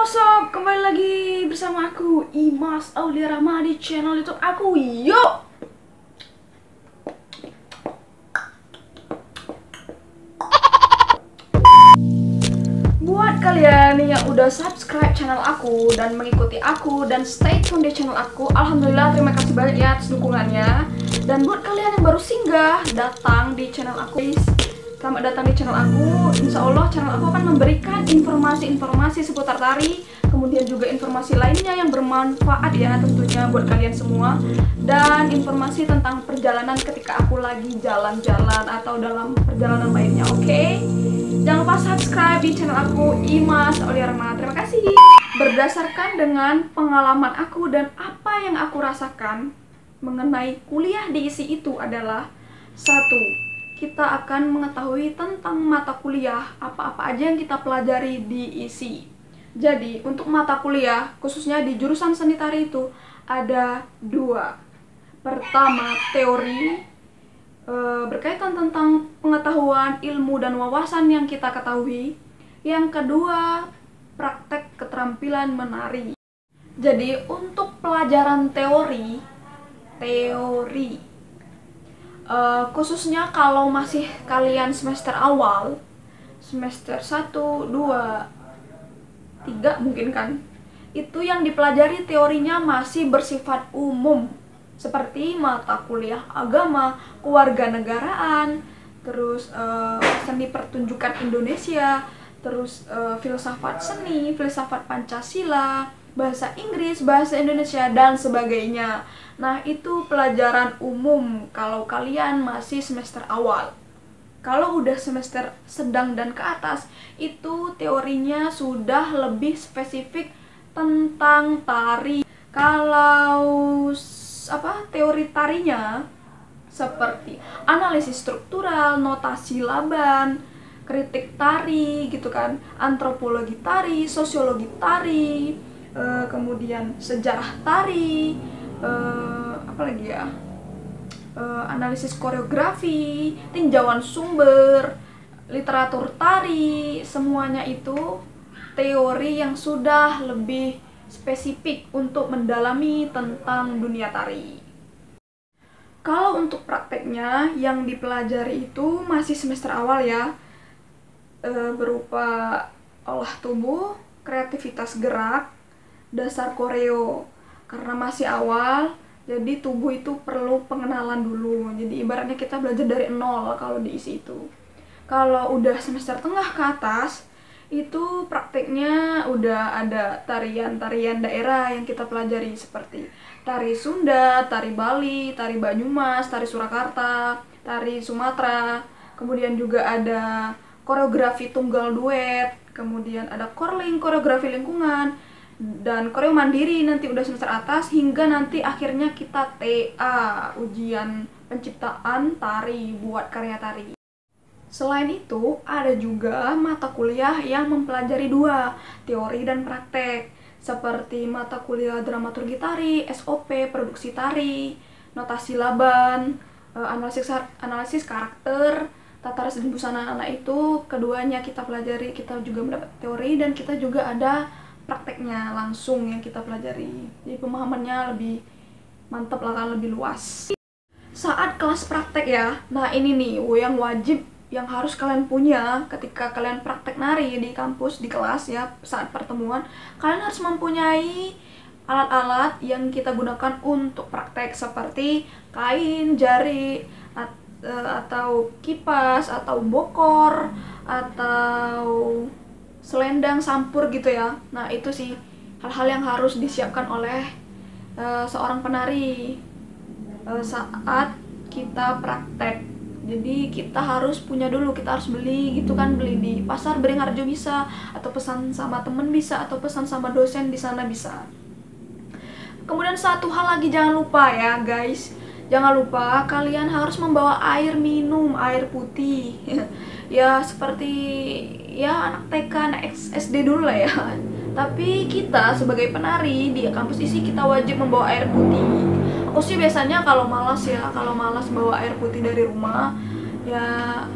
Sob, kembali lagi bersama aku Imas Aulia Rahma di channel YouTube aku. Yuk! Buat kalian yang udah subscribe channel aku dan mengikuti aku dan stay tune di channel aku, alhamdulillah terima kasih banyak ya atas dukungannya. Dan buat kalian yang baru singgah datang di channel aku, selamat datang di channel aku. Insya Allah channel aku akan memberikan informasi-informasi seputar tari, kemudian juga informasi lainnya yang bermanfaat ya tentunya buat kalian semua, dan informasi tentang perjalanan ketika aku lagi jalan-jalan atau dalam perjalanan lainnya. Oke? Jangan lupa subscribe di channel aku Imas Aulia Rahma. Terima kasih. Berdasarkan dengan pengalaman aku dan apa yang aku rasakan mengenai kuliah di ISI itu adalah satu, kita akan mengetahui tentang mata kuliah apa-apa aja yang kita pelajari di ISI. Jadi untuk mata kuliah khususnya di jurusan seni tari itu ada dua. Pertama teori, berkaitan tentang pengetahuan, ilmu, dan wawasan yang kita ketahui. Yang kedua, praktek keterampilan menari. Jadi untuk pelajaran teori khususnya kalau masih kalian semester awal, semester 1, 2, 3 mungkin kan, itu yang dipelajari teorinya masih bersifat umum, seperti mata kuliah agama, kewarganegaraan, terus seni pertunjukan Indonesia, terus filsafat seni, filsafat Pancasila, bahasa Inggris, bahasa Indonesia, dan sebagainya. Nah, itu pelajaran umum kalau kalian masih semester awal. Kalau udah semester sedang dan ke atas, itu teorinya sudah lebih spesifik tentang tari. Kalau teori tarinya seperti analisis struktural, notasi laban, kritik tari gitu kan, antropologi tari, sosiologi tari, kemudian sejarah tari, apalagi ya, analisis koreografi, tinjauan sumber, literatur tari, semuanya itu teori yang sudah lebih spesifik untuk mendalami tentang dunia tari. Kalau untuk prakteknya yang dipelajari itu masih semester awal ya, berupa olah tubuh, kreativitas gerak, dasar koreo. Karena masih awal, jadi tubuh itu perlu pengenalan dulu. Jadi ibaratnya kita belajar dari nol kalau diisi itu. Kalau udah semester tengah ke atas, itu prakteknya udah ada tarian-tarian daerah yang kita pelajari seperti tari Sunda, tari Bali, tari Banyumas, tari Surakarta, tari Sumatera, kemudian juga ada koreografi tunggal duet, kemudian ada korling, koreografi lingkungan, dan koreo mandiri nanti udah semester atas, hingga nanti akhirnya kita TA, ujian penciptaan tari buat karya tari. Selain itu, ada juga mata kuliah yang mempelajari dua, teori dan praktek, seperti mata kuliah dramaturgi tari, SOP, produksi tari, notasi laban, analisis karakter, tata rias dan busana. Nah, itu keduanya kita pelajari, kita juga mendapat teori dan kita juga ada prakteknya langsung yang kita pelajari. Jadi pemahamannya lebih mantap lah kan, lebih luas. Saat kelas praktek ya, nah ini nih yang wajib yang harus kalian punya ketika kalian praktek nari di kampus, di kelas ya, saat pertemuan, kalian harus mempunyai alat-alat yang kita gunakan untuk praktek seperti kain, jari, atau kipas, atau bokor, atau selendang, sampur gitu ya. Nah, itu sih hal-hal yang harus disiapkan oleh seorang penari saat kita praktek. Jadi kita harus punya dulu, kita harus beli gitu kan, beli di pasar Beringharjo bisa, atau pesan sama temen bisa, atau pesan sama dosen di sana bisa. Kemudian satu hal lagi jangan lupa ya guys, jangan lupa kalian harus membawa air minum, air putih. Ya seperti ya anak TK, anak SD dulu lah ya. Tapi kita sebagai penari di kampus ISI kita wajib membawa air putih. Aku sih biasanya kalau malas bawa air putih dari rumah, ya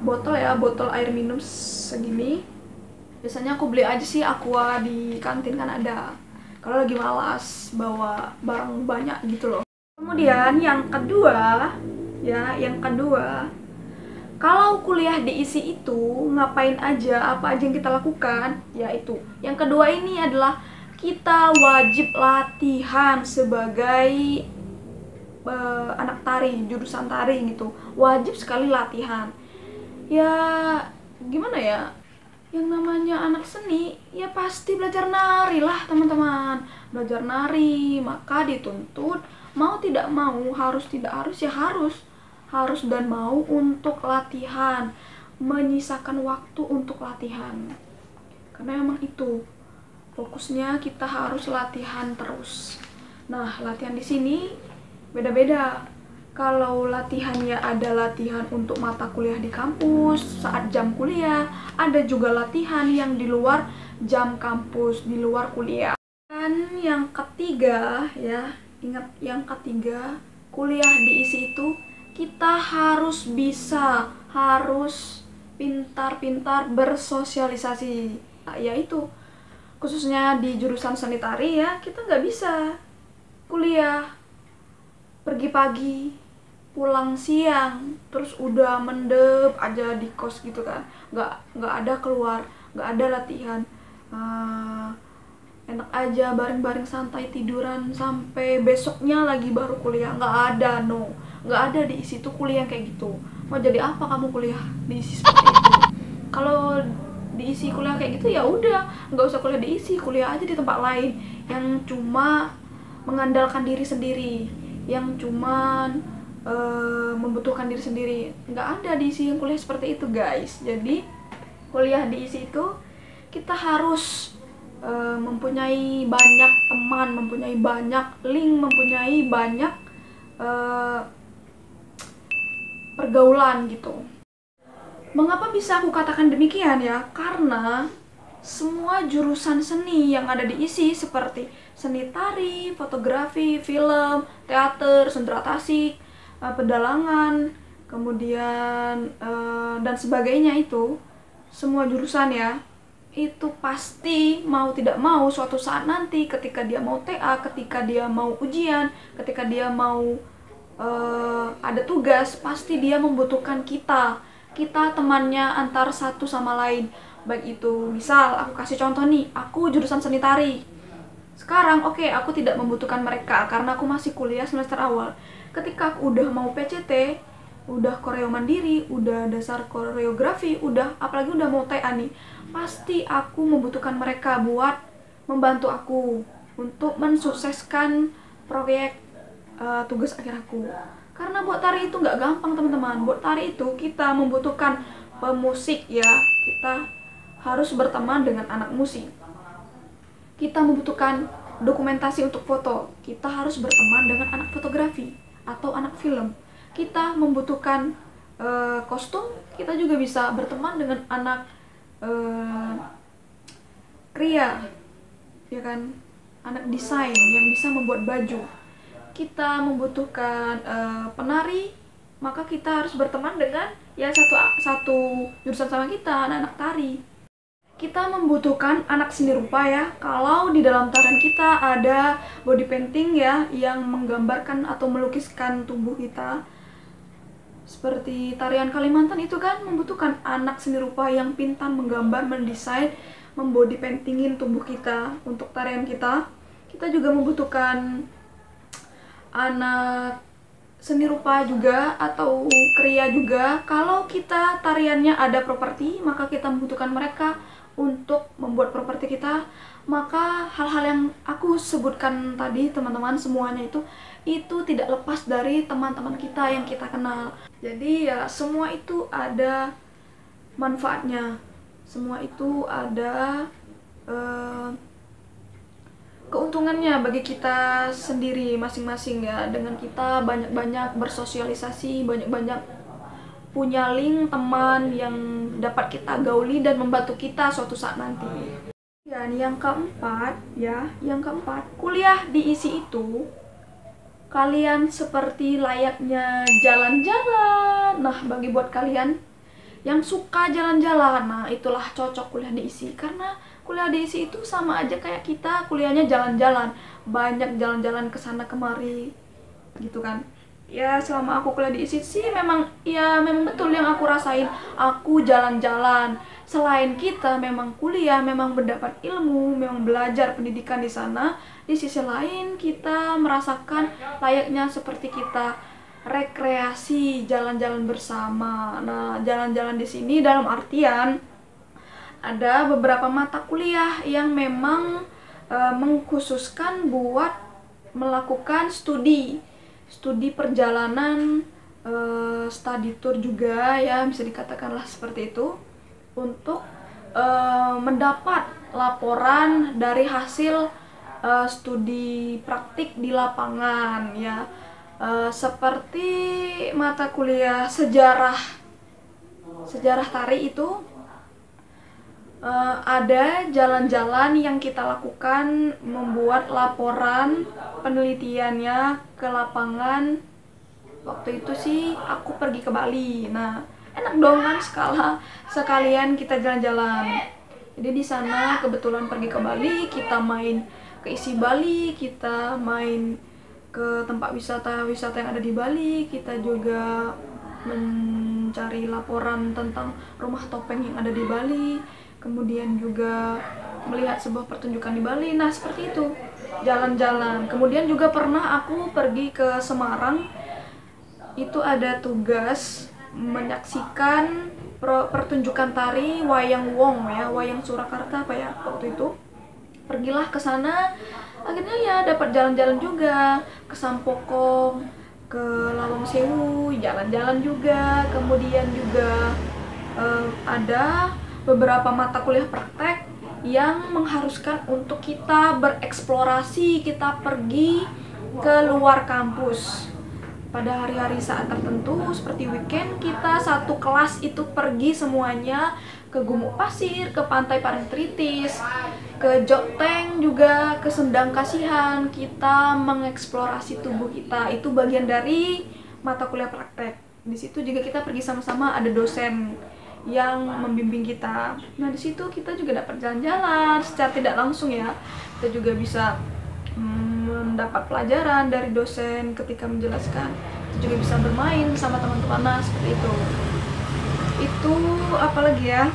botol air minum segini Biasanya aku beli aja sih Aqua di kantin kan ada. Kalau lagi malas bawa barang banyak gitu loh. Kemudian yang kedua, kalau kuliah diisi itu ngapain aja, apa aja yang kita lakukan, yaitu yang kedua ini adalah kita wajib latihan sebagai anak tari, jurusan tari gitu. Wajib sekali latihan. Ya gimana ya, yang namanya anak seni ya pasti belajar nari lah teman-teman. Belajar nari, maka dituntut mau tidak mau, harus tidak harus ya harus dan mau untuk latihan, menyisakan waktu untuk latihan. Karena memang itu fokusnya, kita harus latihan terus. Nah, latihan di sini beda-beda. Kalau latihannya ada latihan untuk mata kuliah di kampus saat jam kuliah, ada juga latihan yang di luar jam kampus, di luar kuliah. Dan yang ketiga ya, ingat yang ketiga, kuliah diisi itu kita harus pintar-pintar bersosialisasi. Yaitu khususnya di jurusan seni tari ya, kita nggak bisa kuliah pergi pagi pulang siang terus udah mendep aja di kos gitu kan. Nggak ada keluar, nggak ada latihan, enak aja bareng-bareng santai tiduran sampai besoknya lagi baru kuliah. Nggak ada diisi tuh kuliah kayak gitu. Mau jadi apa kamu kuliah diisi seperti itu? Kalau diisi kuliah kayak gitu ya udah nggak usah kuliah diisi, kuliah aja di tempat lain yang cuma mengandalkan diri sendiri, yang cuma membutuhkan diri sendiri. Nggak ada diisi yang kuliah seperti itu guys. Jadi kuliah diisi itu kita harus mempunyai banyak teman, mempunyai banyak link, mempunyai banyak pergaulan gitu. Mengapa bisa aku katakan demikian ya? Karena semua jurusan seni yang ada diisi seperti seni tari, fotografi, film, teater, sendera tasik, pedalangan, kemudian dan sebagainya, itu semua jurusan ya, itu pasti mau tidak mau suatu saat nanti ketika dia mau TA, ketika dia mau ujian, ketika dia mau ada tugas, pasti dia membutuhkan kita temannya antar satu sama lain. Baik itu, misal aku kasih contoh nih, aku jurusan seni tari. Sekarang aku tidak membutuhkan mereka karena aku masih kuliah semester awal. Ketika aku udah mau PCT, udah koreo mandiri, udah dasar koreografi, apalagi udah mau TA nih, pasti aku membutuhkan mereka buat membantu aku untuk mensukseskan proyek tugas akhir aku. Karena buat tari itu nggak gampang teman-teman. Buat tari itu kita membutuhkan pemusik ya, kita harus berteman dengan anak musik. Kita membutuhkan dokumentasi untuk foto, kita harus berteman dengan anak fotografi atau anak film. Kita membutuhkan kostum, kita juga bisa berteman dengan anak kria, ya kan, anak desain yang bisa membuat baju. Kita membutuhkan penari, maka kita harus berteman dengan ya satu jurusan sama kita, anak tari. Kita membutuhkan anak seni rupa ya, kalau di dalam tarian kita ada body painting ya, yang menggambarkan atau melukiskan tubuh kita. Seperti tarian Kalimantan itu kan membutuhkan anak seni rupa yang pintar menggambar, mendesain, membody paintingin tubuh kita untuk tarian kita. Kita juga membutuhkan anak seni rupa juga atau kria juga. Kalau kita tariannya ada properti, maka kita membutuhkan mereka untuk membuat properti kita. Maka hal-hal yang aku sebutkan tadi teman-teman, semuanya itu tidak lepas dari teman-teman kita yang kita kenal. Jadi ya semua itu ada manfaatnya, semua itu ada keuntungannya bagi kita sendiri masing-masing ya. Dengan kita banyak-banyak bersosialisasi, banyak-banyak punya link teman yang dapat kita gauli dan membantu kita suatu saat nanti. Dan yang keempat, kuliah diisi itu kalian seperti layaknya jalan-jalan. Nah, buat kalian yang suka jalan-jalan. Nah, itulah cocok kuliah di ISI, karena kuliah di ISI itu sama aja kayak kita kuliahnya jalan-jalan, banyak jalan-jalan ke sana kemari gitu kan. Ya selama aku kuliah di ISI sih memang betul yang aku rasain, aku jalan-jalan. Selain kita memang kuliah, memang mendapat ilmu, memang belajar pendidikan di sana, di sisi lain kita merasakan layaknya seperti kita rekreasi, jalan-jalan bersama. Nah, jalan-jalan di sini dalam artian ada beberapa mata kuliah yang memang mengkhususkan buat melakukan studi perjalanan, study tour juga ya, bisa dikatakanlah seperti itu, untuk mendapat laporan dari hasil studi praktik di lapangan ya. Seperti mata kuliah sejarah tari itu ada jalan-jalan yang kita lakukan, membuat laporan penelitiannya ke lapangan. Waktu itu sih aku pergi ke Bali. Nah, enak dong kan sekalian kita jalan-jalan. Jadi di sana kebetulan pergi ke Bali, kita main ke isi Bali, kita main ke tempat wisata yang ada di Bali, kita juga mencari laporan tentang rumah topeng yang ada di Bali, kemudian juga melihat sebuah pertunjukan di Bali. Nah, seperti itu, jalan-jalan. Kemudian juga pernah aku pergi ke Semarang, itu ada tugas menyaksikan pertunjukan tari Wayang Wong ya, Wayang Surakarta apa ya waktu itu. Pergilah ke sana, akhirnya ya dapat jalan-jalan juga ke Sampokong, ke Lawang Sewu, jalan-jalan juga. Kemudian juga ada beberapa mata kuliah praktek yang mengharuskan untuk kita bereksplorasi, kita pergi ke luar kampus. Pada hari-hari saat tertentu seperti weekend, kita satu kelas itu pergi semuanya ke Gumuk Pasir, ke Pantai Parangtritis, ke Joteng juga, ke Sendang Kasihan. Kita mengeksplorasi tubuh kita. Itu bagian dari mata kuliah praktek. Di situ juga kita pergi sama-sama, ada dosen yang membimbing kita. Nah, di situ kita juga dapat jalan-jalan secara tidak langsung ya. Kita juga bisa mendapat pelajaran dari dosen ketika menjelaskan. Kita juga bisa bermain sama teman-teman. Nah, seperti itu. Itu apalagi ya?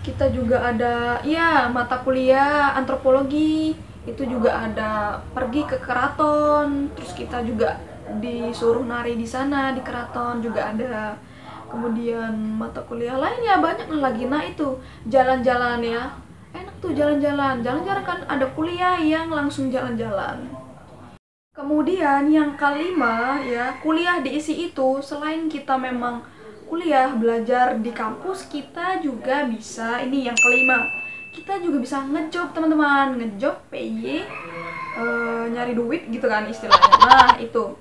Kita juga ada ya mata kuliah antropologi. Itu juga ada pergi ke keraton, terus kita juga disuruh nari di sana di keraton juga ada. Kemudian mata kuliah lain ya banyak lagi. Nah, itu jalan-jalan ya, enak tuh jalan-jalan kan ada kuliah yang langsung jalan-jalan. Kemudian yang kelima ya, kuliah di ISI itu selain kita memang kuliah belajar di kampus, kita juga bisa, ini yang kelima, kita juga bisa ngejob teman-teman, ngejob PY, nyari duit gitu kan istilahnya. Nah, itu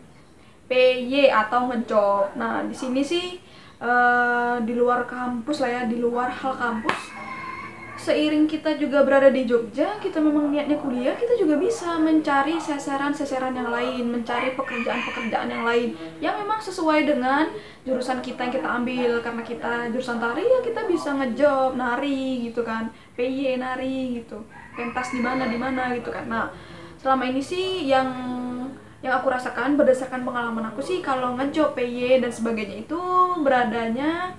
PY atau ngejob. Nah, di sini sih di luar kampus lah ya, di luar hal kampus, seiring kita juga berada di Jogja, kita memang niatnya kuliah, kita juga bisa mencari seseran-seseran yang lain, mencari pekerjaan-pekerjaan yang lain yang memang sesuai dengan jurusan kita yang kita ambil. Karena kita jurusan tari ya, kita bisa ngejob nari gitu kan, PY nari gitu, pentas di mana gitu kan. Nah, selama ini sih yang aku rasakan berdasarkan pengalaman aku sih, kalau ngejob PY dan sebagainya itu beradanya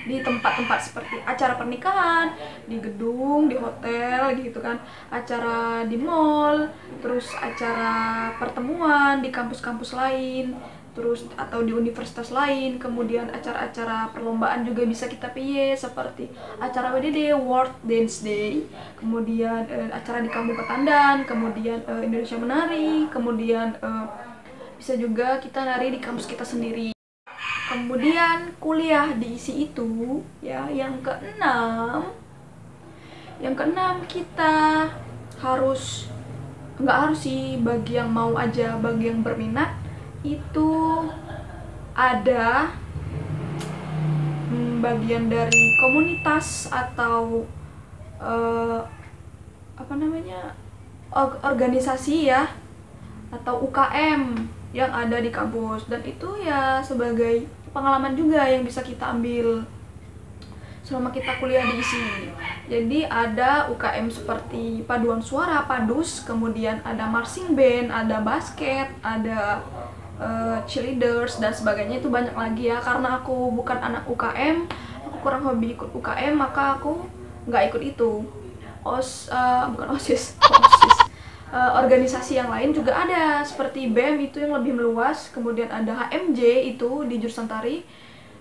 di tempat-tempat seperti acara pernikahan, di gedung, di hotel gitu kan, acara di mall, terus acara pertemuan di kampus-kampus lain, terus atau di universitas lain. Kemudian acara-acara perlombaan juga bisa kita PY, seperti acara WDD, World Dance Day, kemudian acara di Kampung Ketandan, kemudian Indonesia Menari, kemudian bisa juga kita nari di kampus kita sendiri. Kemudian kuliah di ISI itu ya, yang keenam kita harus, nggak harus sih, bagi yang mau aja, bagi yang berminat itu ada bagian dari komunitas atau organisasi ya, atau UKM yang ada di kampus. Dan itu ya sebagai pengalaman juga yang bisa kita ambil selama kita kuliah di ISI. Jadi ada UKM seperti paduan suara, padus, kemudian ada marching band, ada basket, ada cheerleaders dan sebagainya, itu banyak lagi ya. Karena aku bukan anak UKM, aku kurang hobi ikut UKM, maka aku nggak ikut itu. Bukan OSIS, OSIS. Organisasi yang lain juga ada, seperti BEM itu yang lebih meluas, kemudian ada HMJ itu di jurusan tari,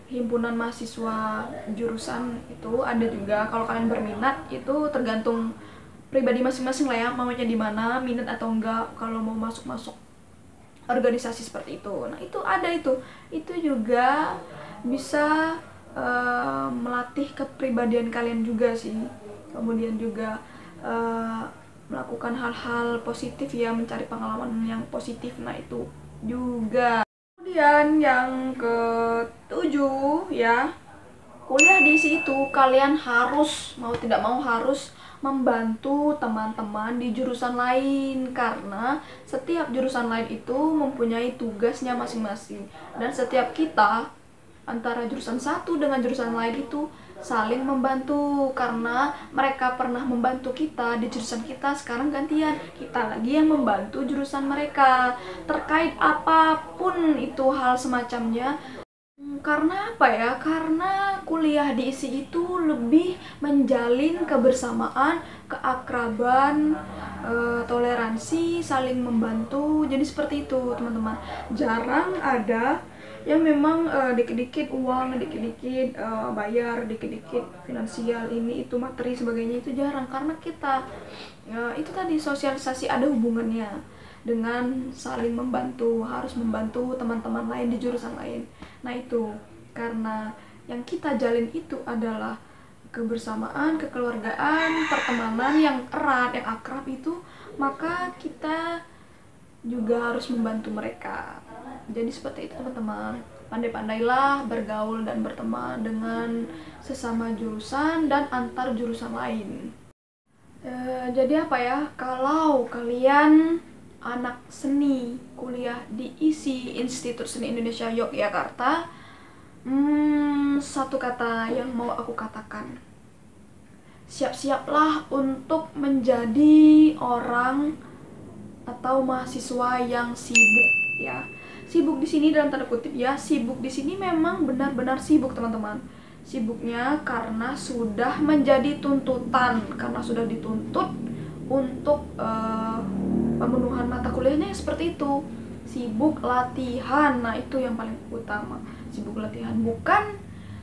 himpunan mahasiswa jurusan itu ada juga. Kalau kalian berminat itu tergantung pribadi masing-masing lah ya, maunya di mana, minat atau enggak kalau mau masuk organisasi seperti itu. Nah itu ada itu juga bisa melatih kepribadian kalian juga sih, kemudian juga melakukan hal-hal positif ya, mencari pengalaman yang positif. Nah itu juga. Kemudian yang ketujuh ya, kuliah di situ kalian harus, mau tidak mau harus membantu teman-teman di jurusan lain, karena setiap jurusan lain itu mempunyai tugasnya masing-masing, dan setiap kita antara jurusan satu dengan jurusan lain itu saling membantu, karena mereka pernah membantu kita di jurusan kita, sekarang gantian kita lagi yang membantu jurusan mereka terkait apapun itu hal semacamnya. Karena apa ya? Karena kuliah di ISI itu lebih menjalin kebersamaan, keakraban, toleransi, saling membantu. Jadi seperti itu teman-teman. Jarang ada yang memang dikit-dikit uang, dikit-dikit bayar, dikit-dikit finansial, ini itu materi sebagainya, itu jarang. Karena kita itu tadi sosialisasi, ada hubungannya dengan saling membantu, harus membantu teman-teman lain di jurusan lain. Nah itu karena yang kita jalin itu adalah kebersamaan, kekeluargaan, pertemanan yang erat, yang akrab itu, maka kita juga harus membantu mereka. Jadi seperti itu teman-teman, pandai-pandailah bergaul dan berteman dengan sesama jurusan dan antar jurusan lain. Jadi apa ya, kalau kalian anak seni kuliah di ISI, Institut Seni Indonesia Yogyakarta, satu kata yang mau aku katakan, siap-siaplah untuk menjadi orang atau mahasiswa yang sibuk ya. Sibuk di sini dalam tanda kutip ya, sibuk di sini memang benar-benar sibuk teman-teman. Sibuknya karena sudah menjadi tuntutan, karena sudah dituntut untuk pemenuhan mata kuliahnya seperti itu. Sibuk latihan, nah itu yang paling utama. Sibuk latihan, bukan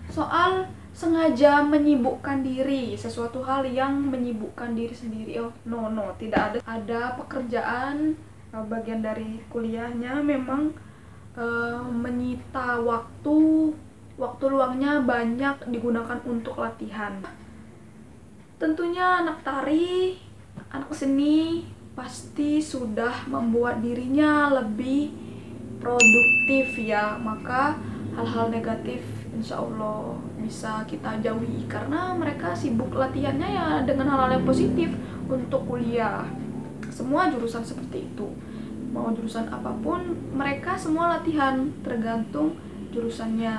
soal sengaja menyibukkan diri, sesuatu hal yang menyibukkan diri sendiri. Oh no, tidak ada pekerjaan bagian dari kuliahnya memang menyita waktu luangnya banyak digunakan untuk latihan. Tentunya anak tari, anak seni pasti sudah membuat dirinya lebih produktif ya, maka hal-hal negatif insya Allah bisa kita jauhi karena mereka sibuk latihannya ya dengan hal-hal yang positif untuk kuliah. Semua jurusan seperti itu, mau jurusan apapun mereka semua latihan, tergantung jurusannya.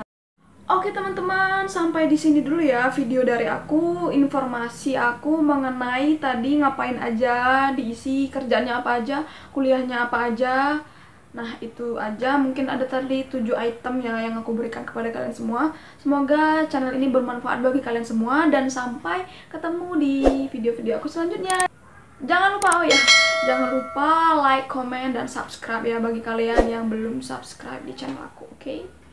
Oke teman-teman, sampai di sini dulu ya video dari aku, informasi aku mengenai tadi ngapain aja diisi, kerjanya apa aja, kuliahnya apa aja. Nah itu aja, mungkin ada tadi 7 item yang aku berikan kepada kalian semua. Semoga channel ini bermanfaat bagi kalian semua, dan sampai ketemu di video-video aku selanjutnya. Jangan lupa, jangan lupa like, comment, dan subscribe ya bagi kalian yang belum subscribe di channel aku, oke?